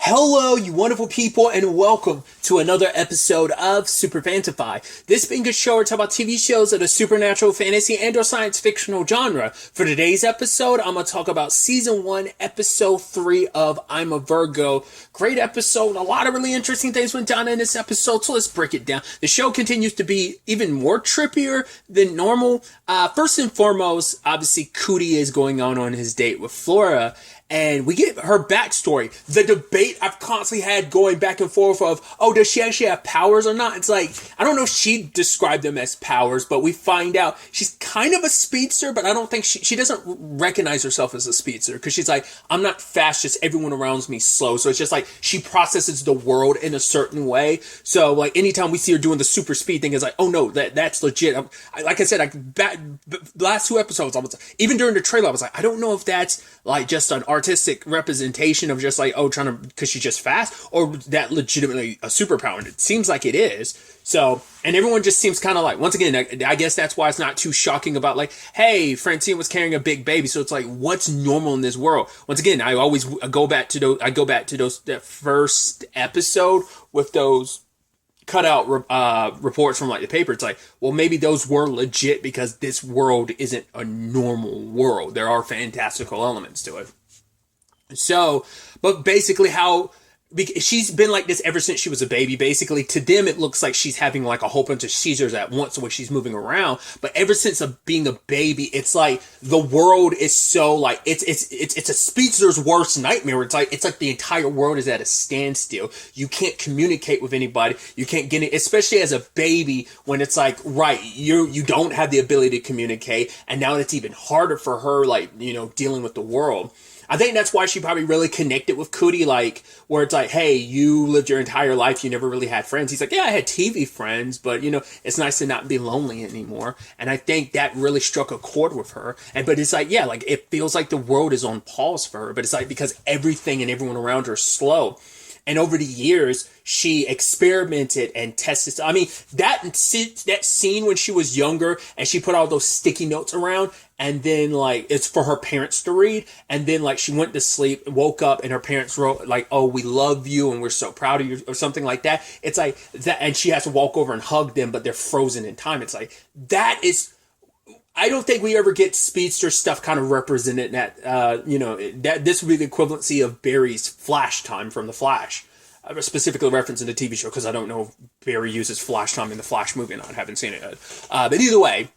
Hello, you wonderful people, and welcome to another episode of Super-Fanta-Fi. This being a show where we talk about TV shows of the supernatural, fantasy, and or science fictional genre. For today's episode, I'm going to talk about Season 1, Episode 3 of I'm a Virgo. Great episode. A lot of really interesting things went down in this episode, so let's break it down. The show continues to be even more trippier than normal. First and foremost, obviously, Cootie is going on his date with Flora. And we get her backstory. The debate I've constantly had going back and forth of, oh, does she actually have powers or not? It's like, I don't know if she described them as powers, but we find out she's kind of a speedster, but I don't think she doesn't recognize herself as a speedster. Because she's like, I'm not fast, just everyone around me slow. So it's just like, she processes the world in a certain way. So like, anytime we see her doing the super speed thing, it's like, oh no, that's legit. Like I said, last two episodes, even during the trailer, I was like, I don't know if that's like just an artistic representation of just like, oh, trying to, because she's just fast, or that legitimately a superpower, and it seems like it is. So, and everyone just seems kind of like, once again, I guess that's why it's not too shocking about like, hey, Francine was carrying a big baby, so it's like, what's normal in this world? Once again, I go back to that first episode with those cutout reports from like the paper. It's like, well, maybe those were legit because this world isn't a normal world. There are fantastical elements to it. So, but basically she's been like this ever since she was a baby. Basically, to them, it looks like she's having like a whole bunch of seizures at once the way she's moving around. But ever since being a baby, it's like the world is so like, it's a speedster's worst nightmare. It's like the entire world is at a standstill. You can't communicate with anybody. You can't get it, especially as a baby, when it's like, right, you don't have the ability to communicate. And now it's even harder for her, like, you know, dealing with the world. I think that's why she probably really connected with Cootie, like, where it's like, hey, you lived your entire life, you never really had friends. He's like, yeah, I had TV friends, but, you know, it's nice to not be lonely anymore. And I think that really struck a chord with her. But it's like, yeah, like, it feels like the world is on pause for her, but it's like, because everything and everyone around her is slow. And over the years, she experimented and tested. I mean, that scene when she was younger and she put all those sticky notes around, and then like it's for her parents to read, and then like she went to sleep, woke up, and her parents wrote like, "Oh, we love you and we're so proud of you," or something like that. It's like that, and she has to walk over and hug them, but they're frozen in time. It's like that is. I don't think we ever get speedster stuff kind of represented in that, you know, that this would be the equivalency of Barry's Flash time from The Flash. Specifically referencing the TV show, because I don't know if Barry uses Flash time in the Flash movie or not. I haven't seen it yet. But either way,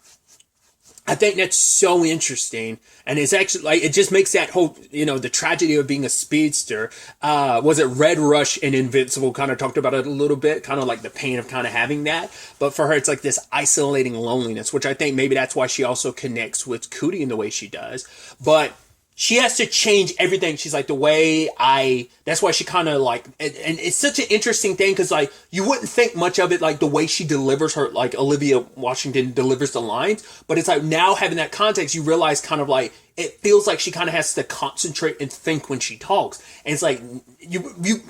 I think that's so interesting. And it's actually like, it just makes that whole, you know, the tragedy of being a speedster. Was it Red Rush and Invincible kind of talked about it a little bit, kind of like the pain of kind of having that. But for her, it's like this isolating loneliness, which I think maybe that's why she also connects with Cootie in the way she does. But she has to change everything. She's like, that's why she kind of like, and it's such an interesting thing, because like, you wouldn't think much of it, like the way she delivers her, like Olivia Washington delivers the lines, but it's like, now having that context, you realize kind of like, it feels like she kind of has to concentrate and think when she talks. And it's like,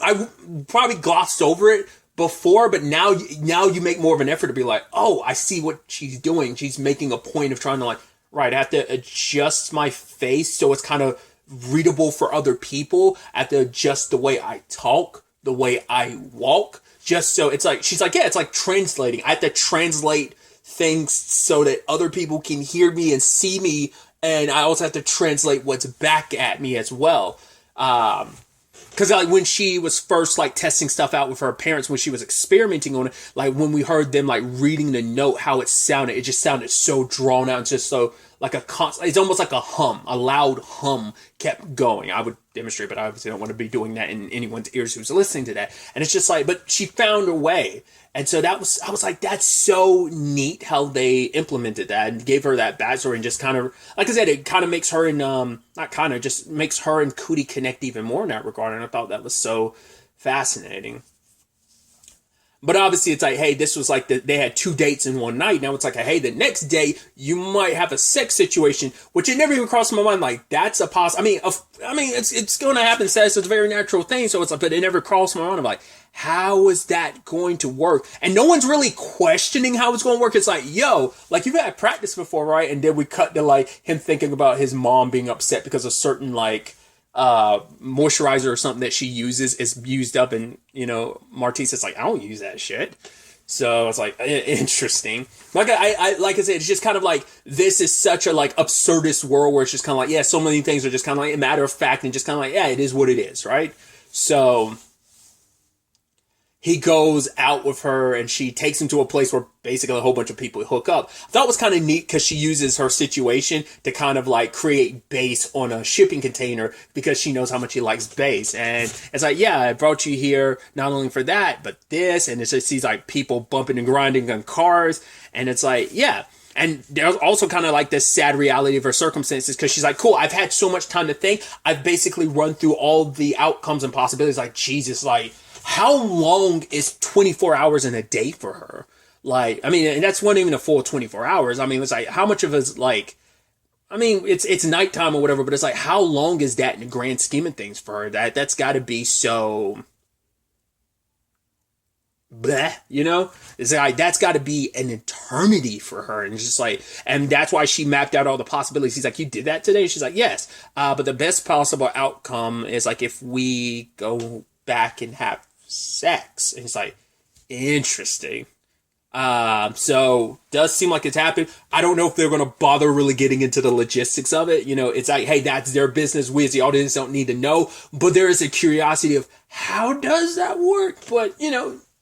I probably glossed over it before, but now you make more of an effort to be like, oh, I see what she's doing. She's making a point of trying to like, right, I have to adjust my face so it's kind of readable for other people. I have to adjust the way I talk, the way I walk, just so it's like, she's like, yeah, it's like translating. I have to translate things so that other people can hear me and see me, and I also have to translate what's back at me as well. Because like when she was first like testing stuff out with her parents, when she was experimenting on it, like when we heard them like reading the note, how it just sounded so drawn out, and just so like it's almost like a loud hum kept going. I would demonstrate, but I obviously don't want to be doing that in anyone's ears who's listening to that. And it's just like, but she found a way. And so I was like, that's so neat how they implemented that and gave her that backstory, and just kind of, like I said, it kind of makes her just makes her and Cootie connect even more in that regard. And I thought that was so fascinating. But obviously it's like, hey, this was like they had 2 dates in one night. Now it's like, hey, the next day you might have a sex situation, which it never even crossed my mind. Like, that's a possibility. I mean, it's going to happen. Sex is a very natural thing. So it's like, but it never crossed my mind. I'm like, how is that going to work? And no one's really questioning how it's going to work. It's like, yo, like, you've had practice before, right? And then we cut to like him thinking about his mom being upset because of certain like moisturizer or something that she uses is used up, and Martise is like, I don't use that shit. So it's like interesting. Like I like I said, it's just kind of like this is such a like absurdist world where it's just kind of like, yeah, so many things are just kind of like a matter of fact and just kind of like, yeah, it is what it is, right? So he goes out with her and she takes him to a place where basically a whole bunch of people hook up. I thought it was kind of neat because she uses her situation to kind of like create base on a shipping container because she knows how much he likes base. And it's like, yeah, I brought you here not only for that, but this. And it's just these like people bumping and grinding on cars. And it's like, yeah. And there's also kind of like this sad reality of her circumstances because she's like, cool, I've had so much time to think. I've basically run through all the outcomes and possibilities. Like, Jesus, like, how long is 24 hours in a day for her? Like, I mean, and that's not even a full 24 hours. I mean, it's like, how much of it's like, I mean, it's nighttime or whatever, but it's like, how long is that in the grand scheme of things for her? That's got to be so, bleh, It's like, that's got to be an eternity for her. And it's just like, and that's why she mapped out all the possibilities. He's like, you did that today? She's like, yes. But the best possible outcome is like, if we go back and have sex. And it's like, interesting. So does seem like it's happened. I don't know if they're going to bother really getting into the logistics of it. It's like, hey, that's their business. We as the audience don't need to know, but there is a curiosity of how does that work? But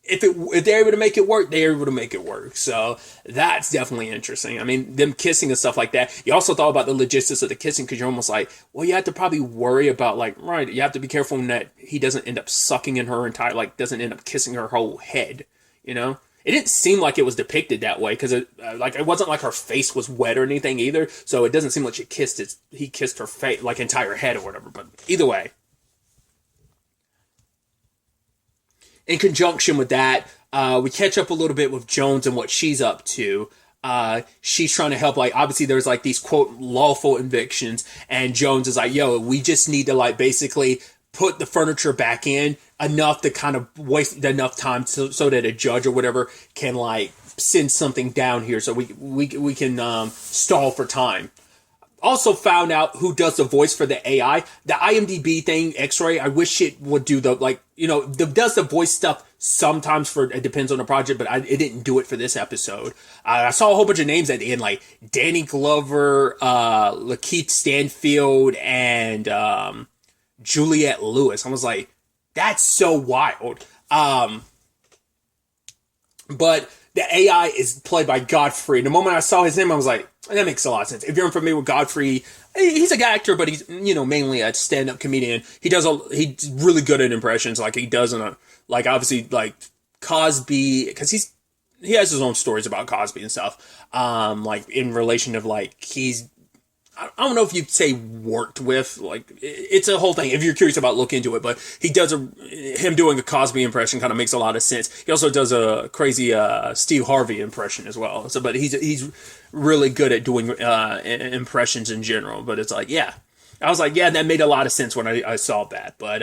if they're able to make it work, they're able to make it work. So that's definitely interesting. I mean, them kissing and stuff like that. You also thought about the logistics of the kissing because you're almost like, well, you have to probably worry about like, right, you have to be careful that he doesn't end up sucking in her entire, like doesn't end up kissing her whole head, It didn't seem like it was depicted that way because it wasn't like her face was wet or anything either. So it doesn't seem like he kissed her face, like entire head or whatever. But either way. In conjunction with that, we catch up a little bit with Jones and what she's up to. She's trying to help, like, obviously there's like these quote lawful evictions, and Jones is like, yo, we just need to like basically put the furniture back in enough to kind of waste enough time so that a judge or whatever can like send something down here so we can stall for time. Also found out who does the voice for the AI. The IMDb thing, X-Ray, I wish it would do the, like, does the voice stuff sometimes it depends on the project, but it didn't do it for this episode. I saw a whole bunch of names at the end, like Danny Glover, Lakeith Stanfield, and Juliette Lewis. I was like, that's so wild. But the AI is played by Godfrey. The moment I saw his name, I was like, that makes a lot of sense. If you're unfamiliar with Godfrey, he's a good actor, but he's, mainly a stand-up comedian. He's really good at impressions. Like he does obviously like Cosby, because he has his own stories about Cosby and stuff. Like in relation of like, I don't know if you'd say worked with, like, it's a whole thing. If you're curious about, look into it. But he does him doing a Cosby impression kind of makes a lot of sense. He also does a crazy Steve Harvey impression as well. So, but he's really good at doing impressions in general. But it's like, yeah, I was like, yeah, that made a lot of sense when I saw that. But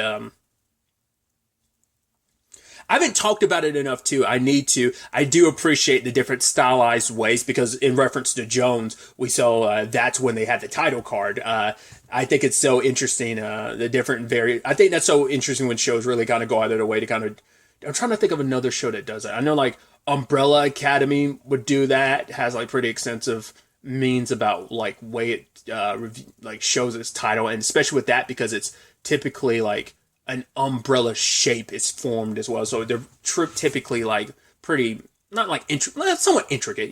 I haven't talked about it enough too. I need to. I do appreciate the different stylized ways because in reference to Jones, we saw that's when they had the title card. I think it's so interesting. The different I think that's so interesting when shows really kind of go out of their way to kind of. I'm trying to think of another show that does it. I know like Umbrella Academy would do that. It has like pretty extensive means about like way it like shows its title, and especially with that because it's typically like an umbrella shape is formed as well. So they're typically like pretty, not like, somewhat intricate,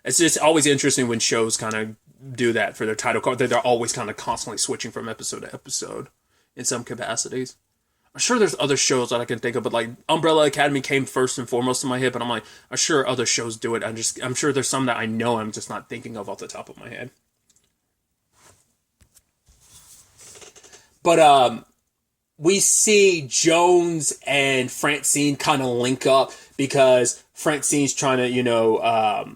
It's just always interesting when shows kind of do that for their title card. They're always kind of constantly switching from episode to episode in some capacities. I'm sure there's other shows that I can think of, but like Umbrella Academy came first and foremost in my head, but I'm like, I'm sure other shows do it. I'm sure there's some that I know I'm just not thinking of off the top of my head. But, we see Jones and Francine kind of link up because Francine's trying to,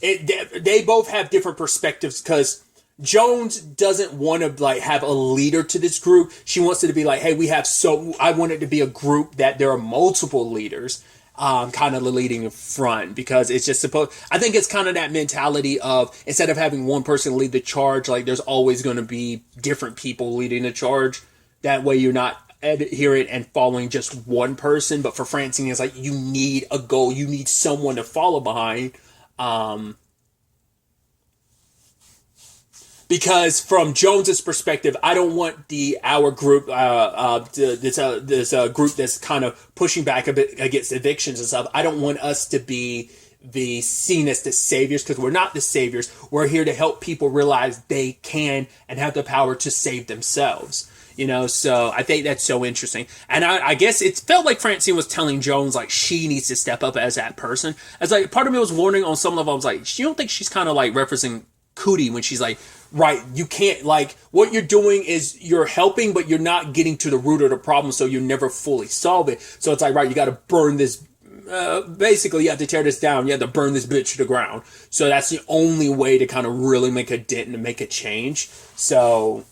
they both have different perspectives because Jones doesn't want to like have a leader to this group. She wants it to be like, hey, I want it to be a group that there are multiple leaders. kind of the leading front, because it's just I think it's kind of that mentality of, instead of having one person lead the charge, like there's always going to be different people leading the charge. That way you're not adherent and following just one person. But for Francine, it's like you need a goal, you need someone to follow behind. Because from Jones's perspective, I don't want our group, this group that's kind of pushing back a bit against evictions and stuff. I don't want us to be seen as the saviors, because we're not the saviors. We're here to help people realize they can and have the power to save themselves. So I think that's so interesting. And I guess it felt like Francine was telling Jones, like, she needs to step up as that person. As like, part of me was wondering on some level, I was like, you don't think she's kind of like referencing Cootie when she's like, right, you can't, like, what you're doing is you're helping, but you're not getting to the root of the problem, so you never fully solve it. So it's like, right, you got to burn this, basically you have to tear this down, you have to burn this bitch to the ground. So that's the only way to kind of really make a dent and make a change. So,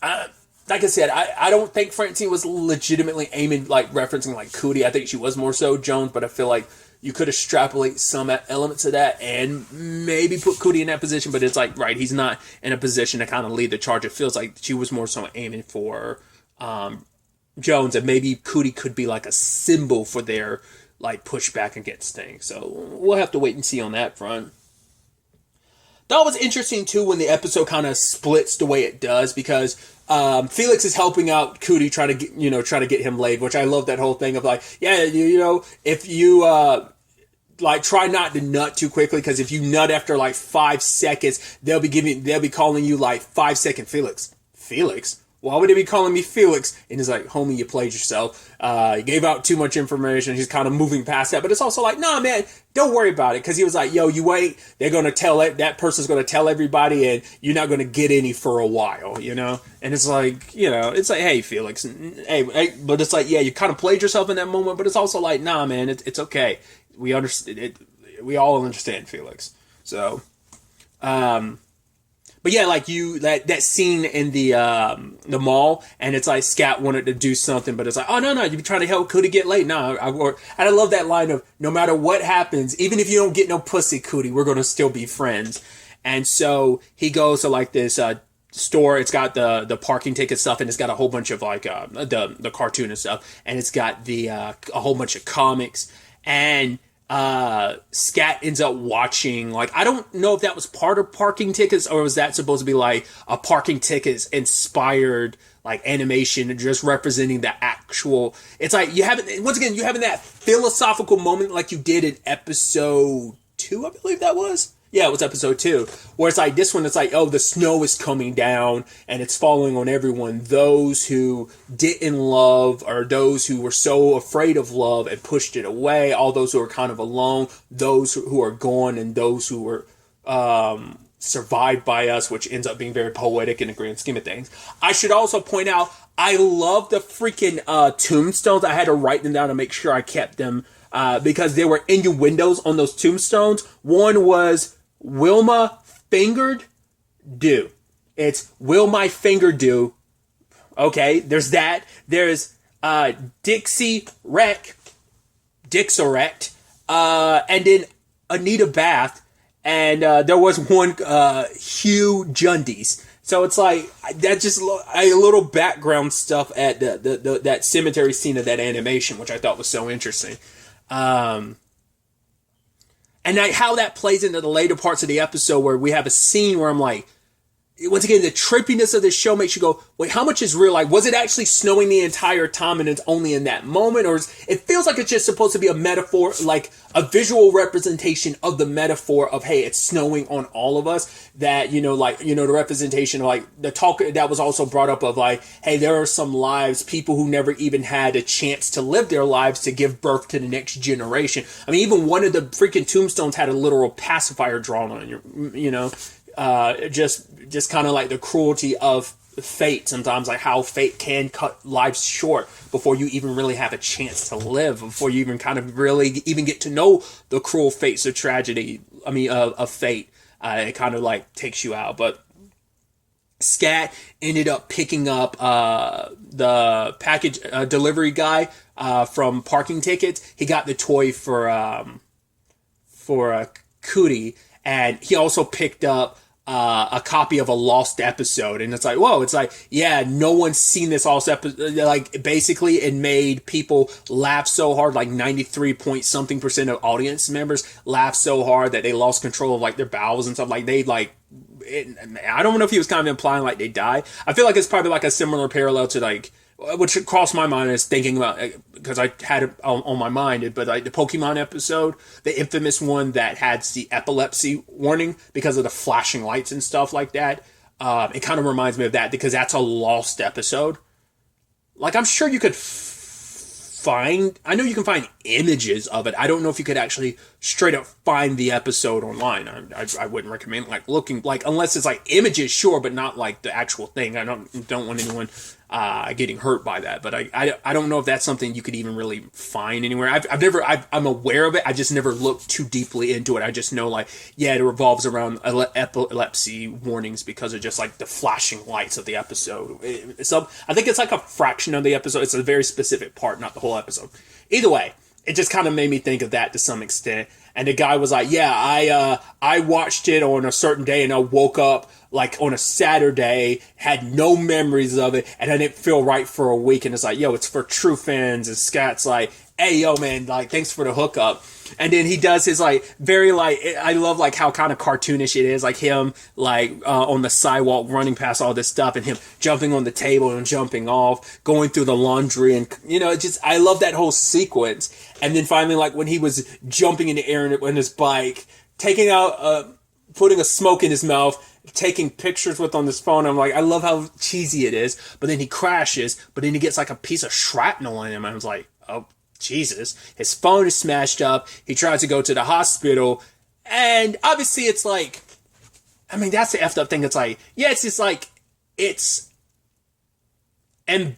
like I said, I don't think Francine was legitimately aiming, like, referencing, like, Cootie. I think she was more so Jones, but I feel like you could extrapolate some elements of that and maybe put Cootie in that position, but it's like, right, he's not in a position to kind of lead the charge. It feels like she was more so aiming for Jones, and maybe Cootie could be like a symbol for their, like, pushback against things. So we'll have to wait and see on that front. That was interesting too when the episode kind of splits the way it does, because Felix is helping out Cootie, trying to get him laid, which I love that whole thing of like, yeah, if you like, try not to nut too quickly, because if you nut after like 5 seconds, they'll be calling you like 5-second Felix. Felix? Why would they be calling me Felix? And he's like, homie, you played yourself. You gave out too much information. He's kind of moving past that. But it's also like, nah, man, don't worry about it. Because he was like, yo, you wait. They're going to tell it. That person's going to tell everybody, and you're not going to get any for a while, And it's like, it's like, hey, Felix. Hey, but it's like, yeah, you kind of played yourself in that moment. But it's also like, nah, man, it's okay. We understand it. We all understand, Felix. So, but yeah, like that scene in the mall, and it's like Scat wanted to do something, but it's like, oh no, you're trying to help Cootie get laid. No, and I love that line of, no matter what happens, even if you don't get no pussy, Cootie, we're gonna still be friends. And so he goes to like this store. It's got the parking ticket stuff, and it's got a whole bunch of like the cartoon and stuff, and it's got a whole bunch of comics. And Scat ends up watching, like, I don't know if that was part of parking tickets, or was that supposed to be like a parking tickets inspired like animation, just representing the actual, it's like you having that philosophical moment like you did in episode 2, I believe that was. Yeah, it was episode 2, where it's like this one, it's like, oh, the snow is coming down and it's falling on everyone. Those who didn't love, or those who were so afraid of love and pushed it away, all those who are kind of alone, those who are gone, and those who were survived by us, which ends up being very poetic in the grand scheme of things. I should also point out, I love the freaking tombstones. I had to write them down to make sure I kept them, because there were innuendos on those tombstones. One was, will my finger do? It's, will my finger do? Okay, there's that. There's Dixie Wreck, Dixorect, and then Anita Bath, and there was one Hugh Jundies. So it's like, that just a little background stuff at that cemetery scene of that animation, which I thought was so interesting. And how that plays into the later parts of the episode, where we have a scene where I'm like, once again, the trippiness of this show makes you go, wait, how much is real? Like, was it actually snowing the entire time and it's only in that moment? Or it feels like it's just supposed to be a metaphor, like a visual representation of the metaphor of, hey, it's snowing on all of us. That, the representation of, like, the talk that was also brought up of, like, hey, there are some lives, people who never even had a chance to live their lives to give birth to the next generation. I mean, even one of the freaking tombstones had a literal pacifier drawn on it, just kind of like the cruelty of fate sometimes, like how fate can cut lives short before you even really have a chance to live, before you even kind of really even get to know the cruel fates of tragedy, of fate. It kind of like takes you out. But Scat ended up picking up the package delivery guy from parking tickets. He got the toy for Cootie, and he also picked up a copy of a lost episode. And it's like, whoa, it's like, yeah, no one's seen this lost episode. Like, basically, it made people laugh so hard, like 93 point something percent of audience members laughed so hard that they lost control of like their bowels and stuff. Like, they like, I don't know if he was kind of implying like they died. I feel like it's probably like a similar parallel to like, which crossed my mind as thinking about, because I had it on my mind, but like the Pokemon episode, the infamous one that had the epilepsy warning because of the flashing lights and stuff like that. It kind of reminds me of that because that's a lost episode. Like, I'm sure you could I know you can find images of it. I don't know if you could actually straight up find the episode online. I wouldn't recommend like looking, like, unless it's like images, sure, but not like the actual thing. I don't want anyone getting hurt by that. But I don't know if that's something you could even really find anywhere. I'm aware of it. I just never looked too deeply into it. I just know like, yeah, it revolves around epilepsy warnings because of just like the flashing lights of the episode. So I think it's like a fraction of the episode. It's a very specific part, not the whole episode. Either way, it just kind of made me think of that to some extent. And the guy was like, yeah, I watched it on a certain day and I woke up like on a Saturday, had no memories of it, and I didn't feel right for a week. And it's like, yo, it's for true fans. And Scott's like, hey, yo, man, like, thanks for the hookup. And then he does his like very like, I love like how kind of cartoonish it is, like him like on the sidewalk running past all this stuff and him jumping on the table and jumping off, going through the laundry, and you know, it just, I love that whole sequence. And then finally, like when he was jumping in the air on his bike, taking out putting a smoke in his mouth, taking pictures with on his phone. I'm like, I love how cheesy it is. But then he crashes, but then he gets like a piece of shrapnel in him. I was like, oh, Jesus. His phone is smashed up. He tries to go to the hospital. And obviously it's like, I mean, that's the effed up thing. It's like, yeah, it's just like, and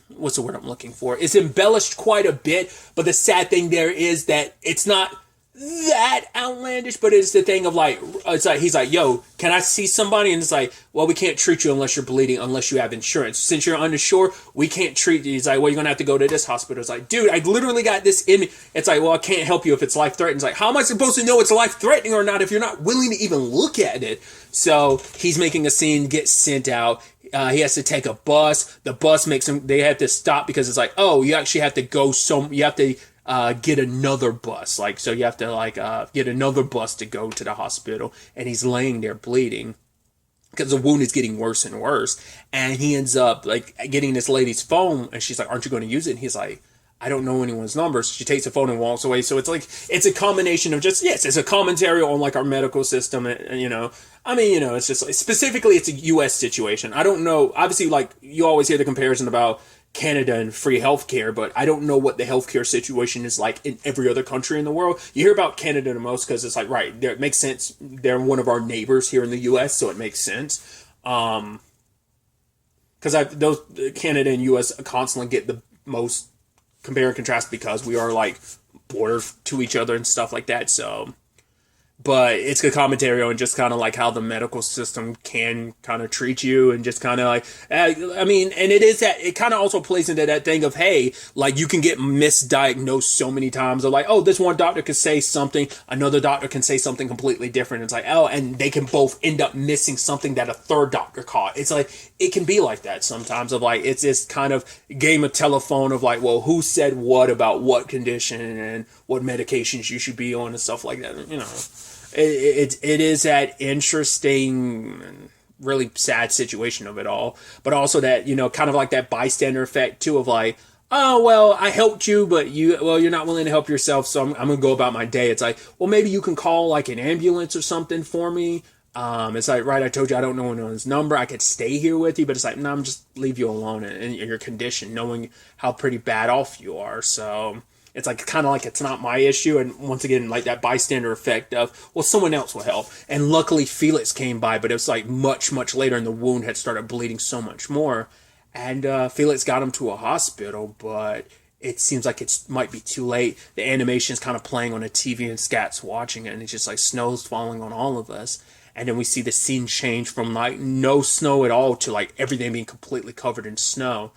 what's the word I'm looking for? It's embellished quite a bit. But the sad thing there is that it's not that outlandish, but it's the thing of like, it's like, he's like, yo, can I see somebody? And it's like, well, we can't treat you unless you're bleeding, unless you have insurance. Since you're uninsured, we can't treat you. He's like, well, you're gonna have to go to this hospital. It's like, dude, I literally got this in me. It's like, well, I can't help you if it's life-threatening. It's like, how am I supposed to know it's life-threatening or not if you're not willing to even look at it? So he's making a scene, gets sent out. He has to take a bus. The bus makes him, they have to stop because it's like, oh, you actually have to go you have to get another bus. Like, so you have to like get another bus to go to the hospital. And he's laying there bleeding because the wound is getting worse and worse. And he ends up like getting this lady's phone, and she's like, aren't you going to use it? And he's like, I don't know anyone's number. So she takes the phone and walks away. So it's like, it's a combination of just, yes, it's a commentary on like our medical system. And, you know, I mean, you know, it's just like, specifically it's a U.S. situation. I don't know. Obviously, like you always hear the comparison about Canada and free healthcare, but I don't know what the healthcare situation is like in every other country in the world. You hear about Canada the most because it's like, right, it makes sense. They're one of our neighbors here in the U.S., so it makes sense. Because those Canada and U.S. constantly get the most compare and contrast because we are like border to each other and stuff like that. So, but it's a commentary on just kind of like how the medical system can kind of treat you and just kind of like, I mean, and it is that, it kind of also plays into that thing of, hey, like you can get misdiagnosed so many times of like, oh, this one doctor can say something, another doctor can say something completely different. It's like, oh, and they can both end up missing something that a third doctor caught. It's like, it can be like that sometimes of like, it's this kind of game of telephone of like, well, who said what about what condition and what medications you should be on and stuff like that, you know. It is that interesting, really sad situation of it all, but also that, you know, kind of like that bystander effect too of like, oh, well, I helped you, but you're not willing to help yourself, so I'm going to go about my day. It's like, well, maybe you can call like an ambulance or something for me. It's like, right, I told you I don't know anyone's number. I could stay here with you, but it's like, no, I'm just leave you alone in your condition, knowing how pretty bad off you are. So it's like kind of like it's not my issue. And once again, like that bystander effect of, well, someone else will help. And luckily Felix came by, but it was like much, much later and the wound had started bleeding so much more. And Felix got him to a hospital, but it seems like it might be too late. The animation is kind of playing on a TV and Scat's watching it, and it's just like snow's falling on all of us. and then we see the scene change from like no snow at all to like everything being completely covered in snow.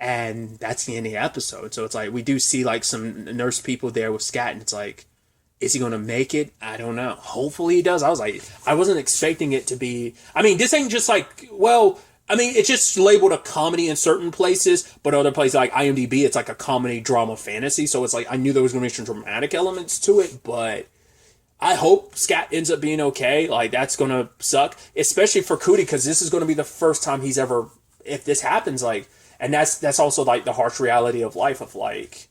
And that's the end of the episode. So it's like we do see like some nurse people there with Scat, and it's like, is he going to make it? I don't know. Hopefully he does. I was like, I wasn't expecting it to be. I mean, this ain't just like, well, I mean, it's just labeled a comedy in certain places, but other places like IMDb, it's like a comedy, drama, fantasy. So it's like, I knew there was going to be some dramatic elements to it, but I hope Scat ends up being okay. Like, that's going to suck, especially for Cootie, because this is going to be the first time he's ever, if this happens, like, and that's also like the harsh reality of life of like,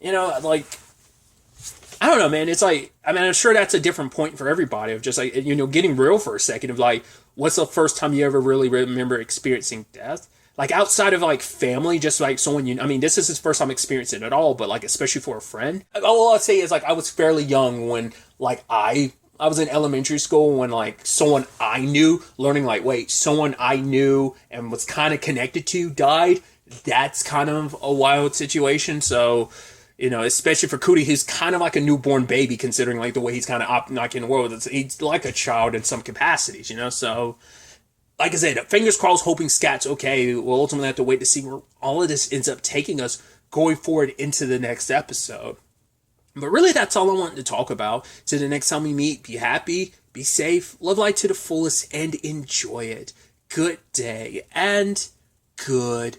you know, like, I don't know, man. It's like, I mean, I'm sure that's a different point for everybody of just like, you know, getting real for a second of like, what's the first time you ever really remember experiencing death? Like outside of like family, just like someone you, I mean, this is his first time experiencing it all, but like, especially for a friend. All I'll say is like, I was fairly young when like I was in elementary school when like someone I knew learning like, wait, someone I knew and was kind of connected to died. That's kind of a wild situation. So, you know, especially for Cootie, he's kind of like a newborn baby considering like the way he's kind of like in the world. He's like a child in some capacities, you know? So, like I said, fingers crossed, hoping Scat's okay. We'll ultimately have to wait to see where all of this ends up taking us going forward into the next episode. But really, that's all I wanted to talk about. So the next time we meet, be happy, be safe, live life to the fullest, and enjoy it. Good day, and good